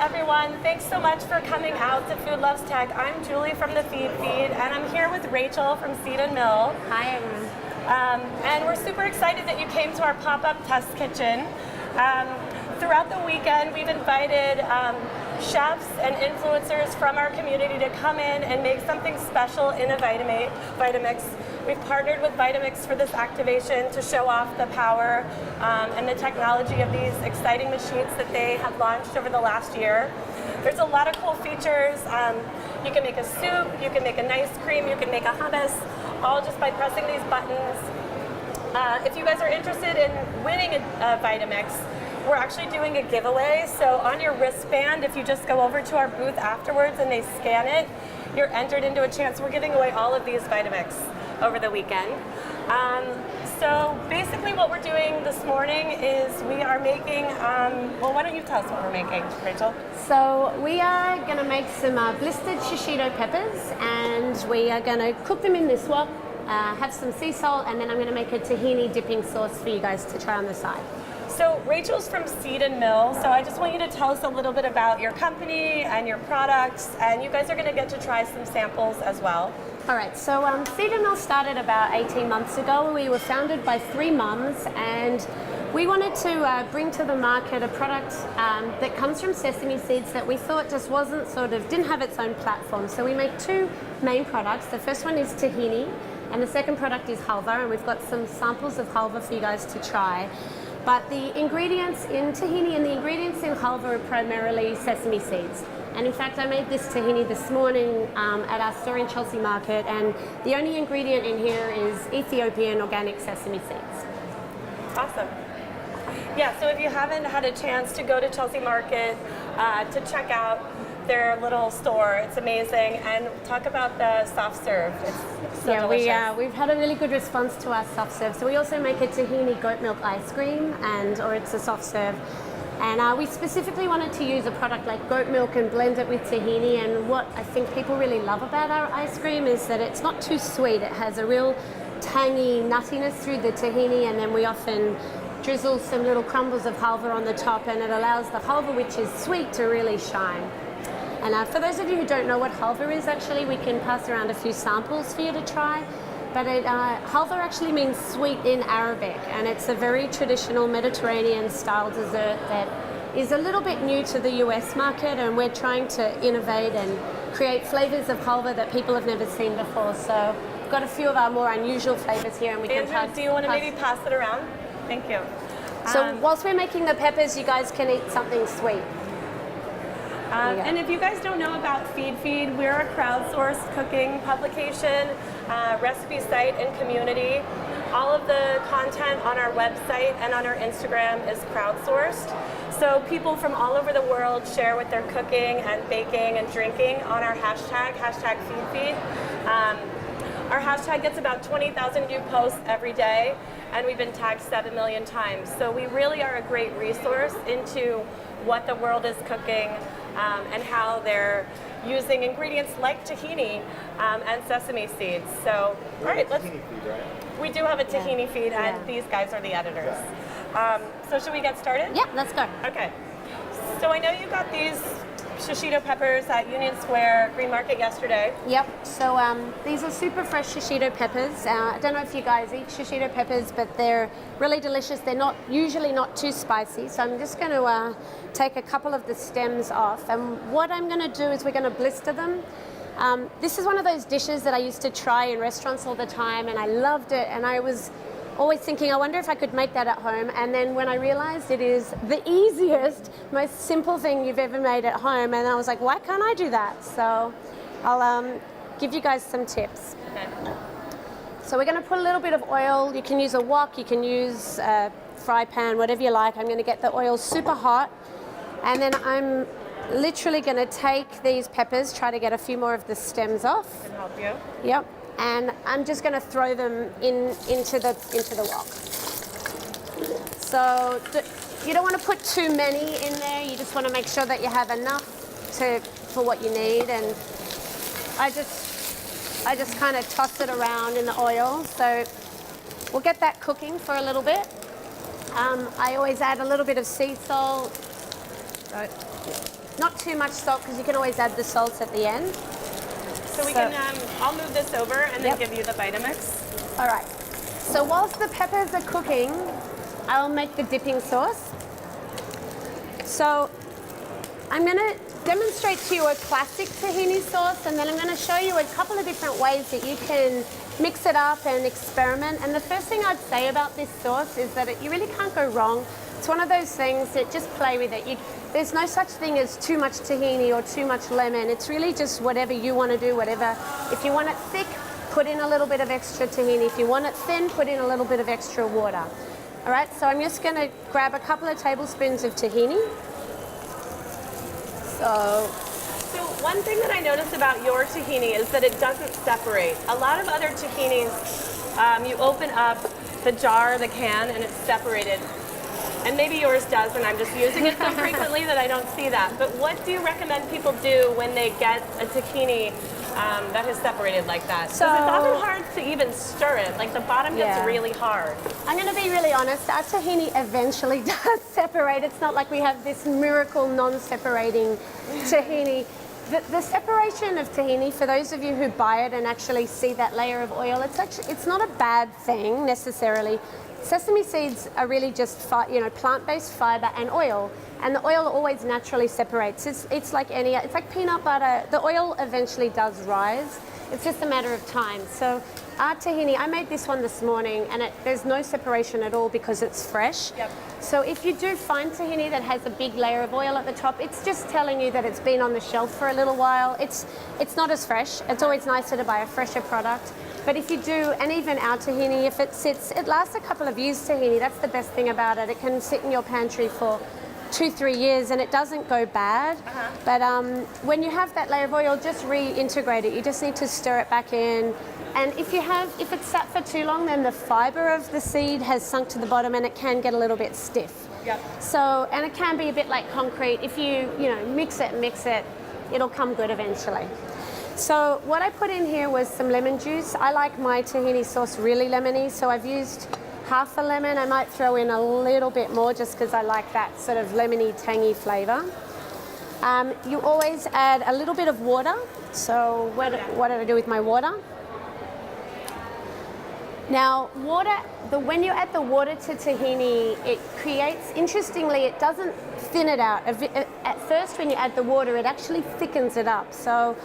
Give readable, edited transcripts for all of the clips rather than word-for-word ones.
everyone. Thanks so much for coming out to Food Loves Tech. I'm Julie from the feedfeed, and I'm here with Rachel from Seed and Mill. Hi, everyone. And we're super excited that you came to our pop-up test kitchen. Throughout the weekend, we've invited chefs and influencers from our community to come in and make something special in a Vitamix. We've partnered with Vitamix for this activation to show off the power and the technology of these exciting machines that they have launched over the last year. There's a lot of cool features. You can make a soup, you can make a nice cream, you can make a hummus, all just by pressing these buttons. If you guys are interested in winning a Vitamix, we're actually doing a giveaway. So on your wristband, if you just go over to our booth afterwards and they scan it, you're entered into a chance. We're giving away all of these Vitamix over the weekend. So basically what we're doing this morning is we are making, well, why don't you tell us what we're making, Rachel? So we are going to make some blistered shishito peppers, and we are going to cook them in this wok, have some sea salt, and then I'm going to make a tahini dipping sauce for you guys to try on the side. So Rachel's from Seed and Mill, so I just want you to tell us a little bit about your company and your products, and you guys are going to get to try some samples as well. All right, so Seed and Mill started about 18 months ago. We were founded by 3 mums, and we wanted to bring to the market a product that comes from sesame seeds that we thought just didn't have its own platform. So we make 2 main products. The first one is tahini, and the second product is halva, and we've got some samples of halva for you guys to try. But the ingredients in tahini and the ingredients in halva are primarily sesame seeds. And in fact, I made this tahini this morning at our store in Chelsea Market, and the only ingredient in here is Ethiopian organic sesame seeds. Awesome. Yeah, so if you haven't had a chance to go to Chelsea Market to check out their little store, it's amazing. And talk about the soft serve. It's so delicious. We've had a really good response to our soft serve. So we also make a tahini goat milk ice cream, or it's a soft serve. And we specifically wanted to use a product like goat milk and blend it with tahini. And what I think people really love about our ice cream is that it's not too sweet. It has a real tangy nuttiness through the tahini, and then we often drizzle some little crumbles of halva on the top, and it allows the halva, which is sweet, to really shine. And for those of you who don't know what halva is, actually, we can pass around a few samples for you to try. But halva actually means sweet in Arabic, and it's a very traditional Mediterranean style dessert that is a little bit new to the US market, and we're trying to innovate and create flavors of halva that people have never seen before. So we've got a few of our more unusual flavors here, and we can Andrew, do you want to maybe pass it around? Thank you. So whilst we're making the peppers, you guys can eat something sweet. And if you guys don't know about feedfeed, we're a crowdsourced cooking publication, recipe site, and community. All of the content on our website and on our Instagram is crowdsourced. So people from all over the world share what they're cooking and baking and drinking on our hashtag feedfeed. Our hashtag gets about 20,000 new posts every day, and we've been tagged 7 million times. So we really are a great resource into what the world is cooking and how they're using ingredients like tahini and sesame seeds. So, all right, we do have a tahini feed, and these guys are the editors. So should we get started? Yeah, let's go. Okay. So I know you got these shishito peppers at Union Square Green Market yesterday. Yep, so these are super fresh shishito peppers. I don't know if you guys eat shishito peppers, but they're really delicious. They're usually not too spicy, so I'm just going to take a couple of the stems off. And what I'm going to do is we're going to blister them. This is one of those dishes that I used to try in restaurants all the time, and I loved it, and I was always thinking, I wonder if I could make that at home. And then when I realized it is the easiest, most simple thing you've ever made at home, and I was like, why can't I do that? So I'll give you guys some tips. Okay. So we're going to put a little bit of oil. You can use a wok, you can use a fry pan, whatever you like. I'm going to get the oil super hot, and then I'm literally going to take these peppers, try to get a few more of the stems off. Can help you. Yep. And I'm just going to throw them into the wok. So you don't want to put too many in there. You just want to make sure that you have enough for what you need. And I just kind of toss it around in the oil. So we'll get that cooking for a little bit. I always add a little bit of sea salt. So Not too much salt because you can always add the salt at the end. So we can, I'll move this over and then give you the Vitamix. All right. So whilst the peppers are cooking, I'll make the dipping sauce. So I'm going to demonstrate to you a classic tahini sauce, and then I'm going to show you a couple of different ways that you can mix it up and experiment. And the first thing I'd say about this sauce is that you really can't go wrong. It's one of those things that just play with it. There's no such thing as too much tahini or too much lemon. It's really just whatever you want to do, whatever. If you want it thick, put in a little bit of extra tahini. If you want it thin, put in a little bit of extra water. All right, so I'm just going to grab a couple of tablespoons of tahini. So one thing that I noticed about your tahini is that it doesn't separate. A lot of other tahinis, you open up the jar, the can, and it's separated. And maybe yours does, and I'm just using it so frequently that I don't see that. But what do you recommend people do when they get a tahini that is separated like that? Because it's often hard to even stir it. Like the bottom gets really hard. I'm going to be really honest. Our tahini eventually does separate. It's not like we have this miracle non-separating tahini. The separation of tahini, for those of you who buy it and actually see that layer of oil, it's not a bad thing necessarily. Sesame seeds are really just plant-based fiber and oil, and the oil always naturally separates. It's like peanut butter. The oil eventually does rise. It's just a matter of time. So our tahini, I made this one this morning, and there's no separation at all because it's fresh. Yep. So if you do find tahini that has a big layer of oil at the top, it's just telling you that it's been on the shelf for a little while. It's not as fresh. It's always nicer to buy a fresher product. But if you do, and even our tahini, if it lasts a couple of years tahini, that's the best thing about it. It can sit in your pantry for 2-3 years and it doesn't go bad. But when you have that layer of oil, just reintegrate it. You just need to stir it back in. And if it's sat for too long, then the fiber of the seed has sunk to the bottom and it can get a little bit stiff. Yep. So, and it can be a bit like concrete. If you mix it, it'll come good eventually. So what I put in here was some lemon juice. I like my tahini sauce really lemony, so I've used half a lemon. I might throw in a little bit more just because I like that sort of lemony, tangy flavor. You always add a little bit of water. So what did I do with my water? Now, when you add the water to tahini, it creates, interestingly, it doesn't thin it out. At first, when you add the water, it actually thickens it up. So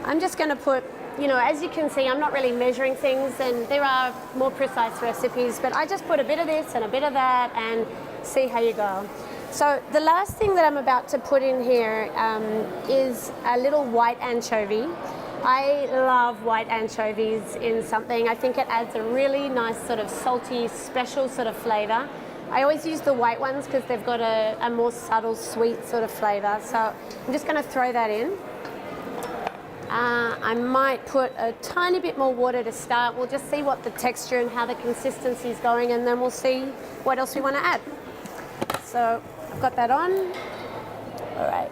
I'm just going to put, as you can see, I'm not really measuring things, and there are more precise recipes, but I just put a bit of this and a bit of that and see how you go. So the last thing that I'm about to put in here is a little white anchovy. I love white anchovies in something. I think it adds a really nice sort of salty, special sort of flavor. I always use the white ones because they've got a more subtle, sweet sort of flavor. So I'm just going to throw that in. I might put a tiny bit more water to start. We'll just see what the texture and how the consistency is going, and then we'll see what else we want to add. So I've got that on. All right.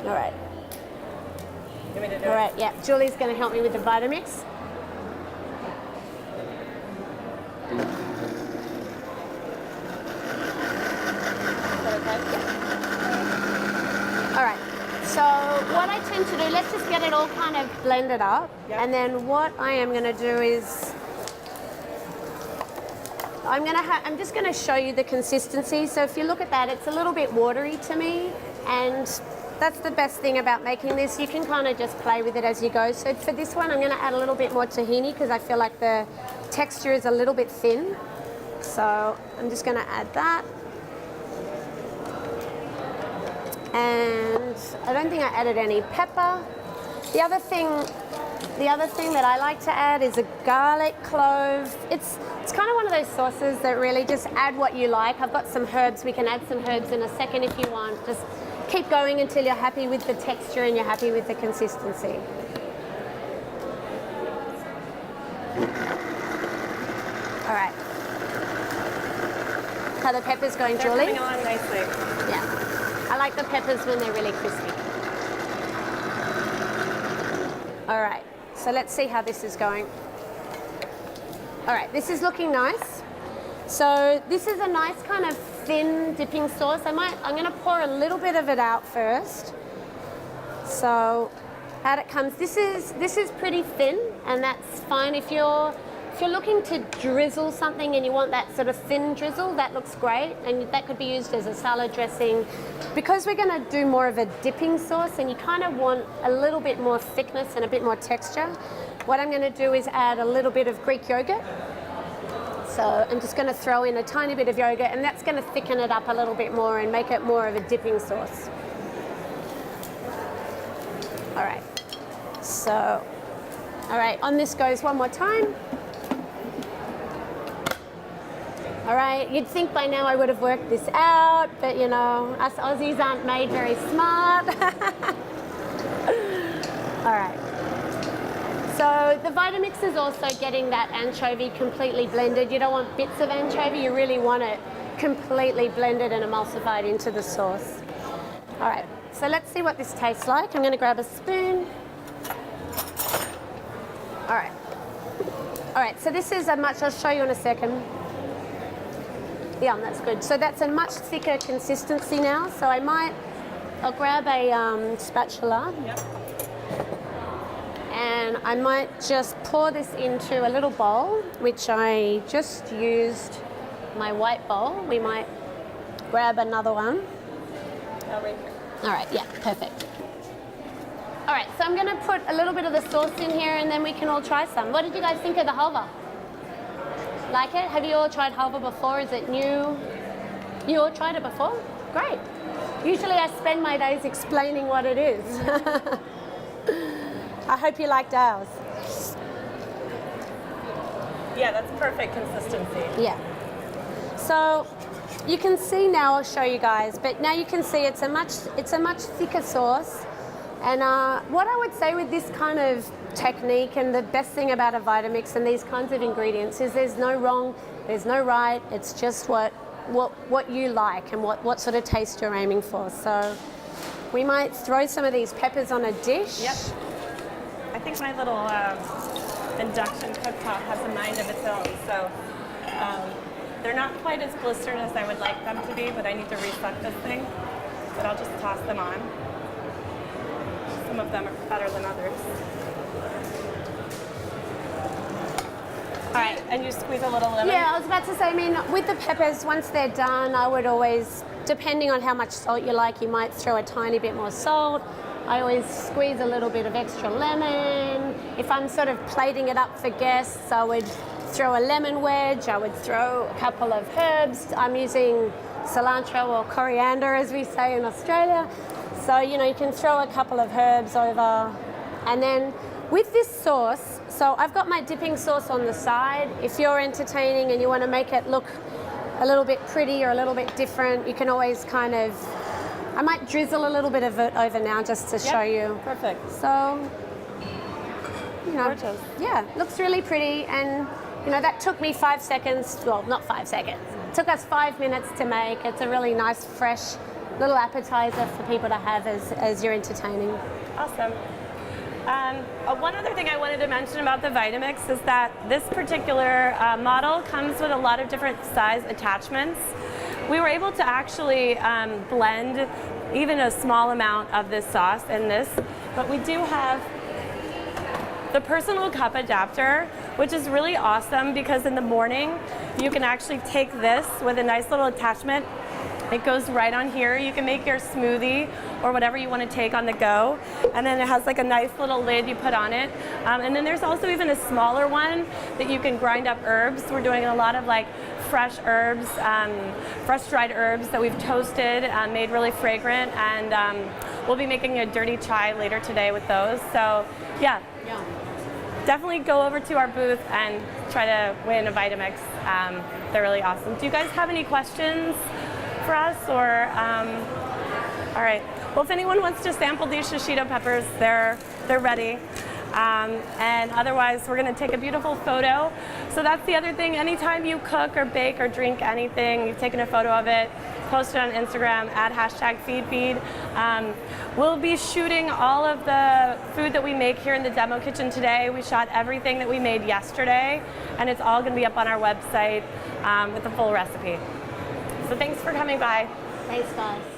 All right. You want me to do All right, yeah. Julie's going to help me with the Vitamix. All right, so what I tend to do, let's just get it all kind of blended up. Yep. And then what I am going to do is, I'm just going to show you the consistency. So if you look at that, it's a little bit watery to me, and that's the best thing about making this. You can kind of just play with it as you go. So for this one, I'm going to add a little bit more tahini because I feel like the texture is a little bit thin. So I'm just going to add that. And I don't think I added any pepper. The other thing that I like to add is a garlic clove. It's kind of one of those sauces that really just add what you like. I've got some herbs. We can add some herbs in a second if you want. Just keep going until you're happy with the texture and you're happy with the consistency. All right. How the peppers going, Julie? They're coming along nicely. Yeah. I like the peppers when they're really crispy. All right, so let's see how this is going. All right, this is looking nice. So this is a nice kind of thin dipping sauce. I'm going to pour a little bit of it out first. So out it comes. This is pretty thin, and that's fine if you're looking to drizzle something and you want that sort of thin drizzle. That looks great, and that could be used as a salad dressing. Because we're going to do more of a dipping sauce, and you kind of want a little bit more thickness and a bit more texture. What I'm going to do is add a little bit of Greek yogurt. So I'm just going to throw in a tiny bit of yogurt, and that's going to thicken it up a little bit more and make it more of a dipping sauce. All right. So, all right, on this goes one more time. All right, you'd think by now I would have worked this out, but you know, us Aussies aren't made very smart. All right. So the Vitamix is also getting that anchovy completely blended. You don't want bits of anchovy, you really want it completely blended and emulsified into the sauce. All right, so let's see what this tastes like. I'm gonna grab a spoon. All right. All right, so this is a much, I'll show you in a second. Yeah, that's good. So that's a much thicker consistency now. So I'll grab a spatula. Yep. And I might just pour this into a little bowl, which I just used my white bowl. We might grab another one. Oh, right here. All right, yeah, perfect. All right, so I'm going to put a little bit of the sauce in here, and then we can all try some. What did you guys think of the halva? Like it? Have you all tried halva before? Is it new? You all tried it before? Great. Usually I spend my days explaining what it is. I hope you liked ours. Yeah, that's perfect consistency. Yeah. So you can see now, I'll show you guys, but now you can see it's a much thicker sauce. And what I would say with this kind of technique, and the best thing about a Vitamix and these kinds of ingredients, is there's no wrong, there's no right, it's just what you like and what sort of taste you're aiming for. So we might throw some of these peppers on a dish. Yep. I think my little induction cooktop has a mind of its own, so they're not quite as blistered as I would like them to be, but I need to reset this thing. But I'll just toss them on. Some of them are better than others. All right, and you squeeze a little lemon? Yeah, I was about to say, I mean, with the peppers, once they're done, I would always, depending on how much salt you like, you might throw a tiny bit more salt. I always squeeze a little bit of extra lemon. If I'm sort of plating it up for guests, I would throw a lemon wedge. I would throw a couple of herbs. I'm using cilantro or coriander, as we say in Australia. So, you know, you can throw a couple of herbs over. And then with this sauce, so I've got my dipping sauce on the side. If you're entertaining and you want to make it look a little bit pretty or a little bit different, you can always kind of, I might drizzle a little bit of it over now just to show you. Perfect. So, you know, gorgeous. Yeah, looks really pretty. And, you know, that took me 5 seconds, well, not 5 seconds. It took us 5 minutes to make. It's a really nice, fresh little appetizer for people to have as you're entertaining. Awesome. One other thing I wanted to mention about the Vitamix is that this particular model comes with a lot of different size attachments. We were able to actually blend even a small amount of this sauce in this, but we do have the personal cup adapter, which is really awesome because in the morning you can actually take this with a nice little attachment. It goes right on here. You can make your smoothie or whatever you want to take on the go. And then it has like a nice little lid you put on it. And then there's also even a smaller one that you can grind up herbs. We're doing a lot of like fresh herbs, fresh dried herbs that we've toasted, made really fragrant. And we'll be making a dirty chai later today with those. So yeah. Definitely go over to our booth and try to win a Vitamix. They're really awesome. Do you guys have any questions for us, or all right, well, if anyone wants to sample these shishito peppers, they're ready. And otherwise, we're going to take a beautiful photo. So that's the other thing. Anytime you cook or bake or drink anything, you've taken a photo of it, post it on Instagram, add #feedfeed. We'll be shooting all of the food that we make here in the demo kitchen today. We shot everything that we made yesterday, and it's all going to be up on our website with the full recipe. So thanks for coming by. Thanks, guys.